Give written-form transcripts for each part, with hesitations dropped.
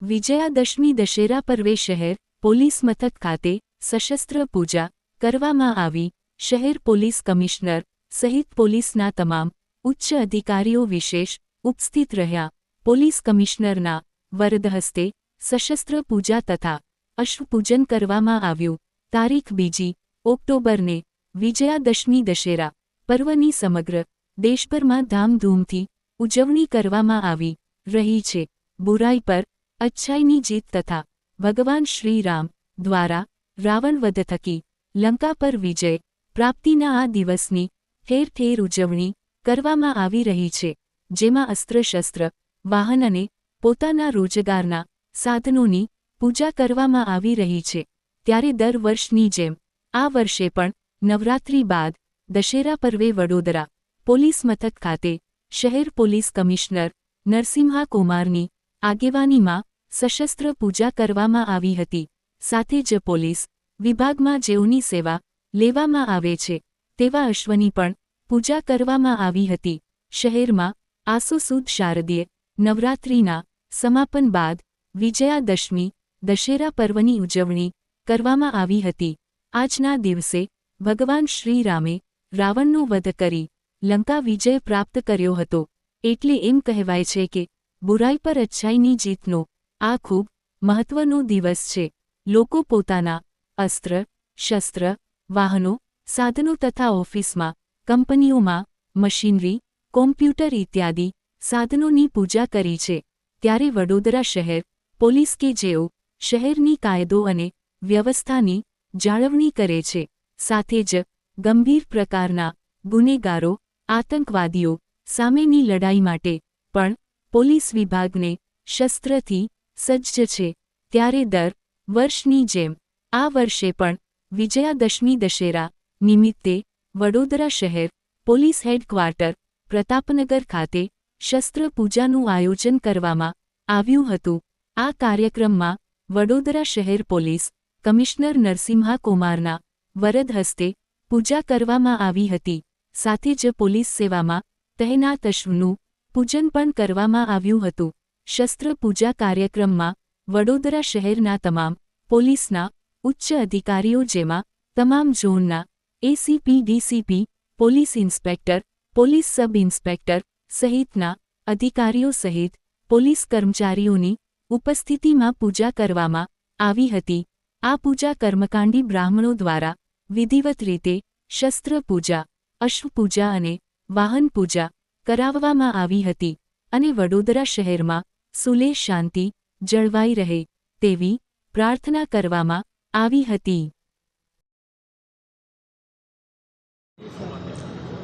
વિજયાદશમી દશેરા પર્વે શહેર પોલીસ મથક ખાતે સશસ્ત્ર પૂજા કરવામાં આવી। શહેર પોલીસ કમિશનર સહિત પોલીસના તમામ ઉચ્ચ અધિકારીઓ વિશેષ ઉપસ્થિત રહ્યા। પોલીસ કમિશનરના વરદ હસ્તે સશસ્ત્ર પૂજા તથા અશ્વપૂજન કરવામાં આવ્યું। તારીખ 2 ઓક્ટોબરને વિજયાદશમી દશેરા પર્વની સમગ્ર દેશભરમાં ધામધૂમથી ઉજવણી કરવામાં આવી રહી છે। બુરાઈ પર अच्छाईनी जीत तथा भगवान श्री राम द्वारा रावण वध थकी लंका पर विजय प्राप्तिना आ दिवसनी ठेर ठेर उजवणी करवामां आवी रही छे, जेमां अस्त्र शस्त्र वाहन अने पोताना रोजगारना साधनोनी पूजा करवामां आवी रही छे। त्यारे दर वर्षनी जेम आ वर्षे पण नवरात्रि बाद दशेरा पर्वे वडोदरा पोलीस मथक खाते शहेर पोलीस कमिश्नर नरसिम्हा कुमारनी આગેવાનીમાં સશસ્ત્ર પૂજા કરવામાં આવી હતી। સાથે જ પોલીસ વિભાગમાં જેઓની સેવા લેવામાં આવે છે તેવા અશ્વની પણ પૂજા કરવામાં આવી હતી। શહેરમાં આસો સુદ શારદીય નવરાત્રિના સમાપન બાદ વિજયાદશમી દશેરા પર્વની ઉજવણી કરવામાં આવી હતી। આજના દિવસે ભગવાન શ્રી રામે રાવણનો વધ કરી લંકા વિજય પ્રાપ્ત કર્યો હતો। એટલે એમ કહેવાય છે કે बुराई पर अच्छाईनी जीतनो आ खूब महत्वनो दिवस छे। लोको पोताना अस्त्र शस्त्र वाहनों साधनों तथा ऑफिस में कंपनीओं में मशीनरी कॉम्प्यूटर इत्यादि साधनों पूजा करी छे। त्यारे वडोदरा शहर पोलीस के जेओ शहरनी कायदो अने व्यवस्थानी जाळवणी करे छे, साथे ज गंभीर प्रकारना गुनेगारो आतंकवादीओ सामेनी लड़ाई माटे पण पोलीस विभागने शस्त्रथी सज्ज छे। त्यारे दर वर्षनी जेम आ वर्षे पण विजयादशमी दशेरा निमित्ते वडोदरा शहर पोलीस हेडक्वार्टर प्रतापनगर खाते शस्त्र पूजानुं आयोजन करवामां आव्युं हतुं। आ कार्यक्रममां वडोदरा शहर पोलीस कमिश्नर नरसिम्हा कुमारना वरद हस्ते पूजा करवामां आवी हती। साथे ज पोलीस सेवामां तैनात अश्वनुं पूजन पण करवामां आव्युं हतुं। शस्त्र पूजा कार्यक्रममां वडोदरा शहेरना तमाम पोलीसना उच्च अधिकारीओ जेमां तमाम झोनना ACP DCP police inspector police sub inspector सहितना अधिकारीओ सहित पोलीस कर्मचारीओनी उपस्थितिमां पूजा करवामां आवी हती। आ पूजा कर्मकांडी ब्राह्मणों द्वारा विधिवत रीते शस्त्र पूजा अश्वपूजा अने वाहन पूजा कराववामां आवी हती अने वडोदरा शहेरमां सुलेह शांति जळवाई रहे तेवी प्रार्थना करवामां आवी हती।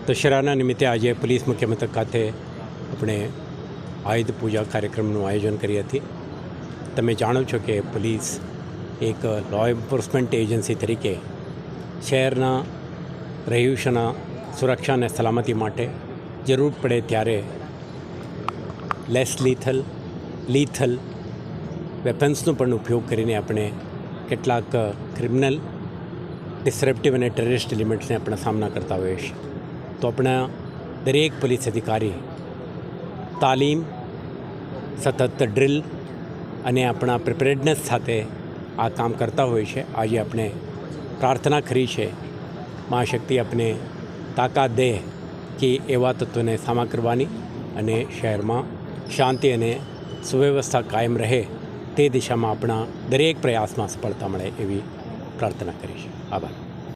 दशहराना निमित्ते आज पोलीस मुख्य मथक खाते अपने आयुध पूजा कार्यक्रमનું આયોજન કરી હતી। તમે જાણો છો કે પોલીસ એક લૉ એન્ફોર્સમેન્ટ એજન્સી તરીકે શહેરના રહીશોના સુરક્ષા અને સલામતી માટે જરૂર પડે ત્યારે લેસ લીથલ વેપન્સનો પણ ઉપયોગ કરીને આપણે કેટલાક ક્રિમિનલ ડિસરપ્ટિવ અને ટેરરિસ્ટ એલિમેન્ટ્સને આપણે સામના કરતા હોઈએ છીએ। તો આપણા દરેક પોલીસ અધિકારી તાલીમ સતત ડ્રિલ અને આપણા પ્રિપેરેડનેસ સાથે આ કામ કરતા હોય છે। આજે આપણે પ્રાર્થના કરી છે મા શક્તિ આપણે તાકાત દે કે એવા તત્વોને સામા કરવાની અને શહેરમાં શાંતિ અને સુવ્યવસ્થા કાયમ રહે તે દિશામાં આપણા દરેક પ્રયાસમાં સફળતા મળે એવી પ્રાર્થના કરી છે। આભાર।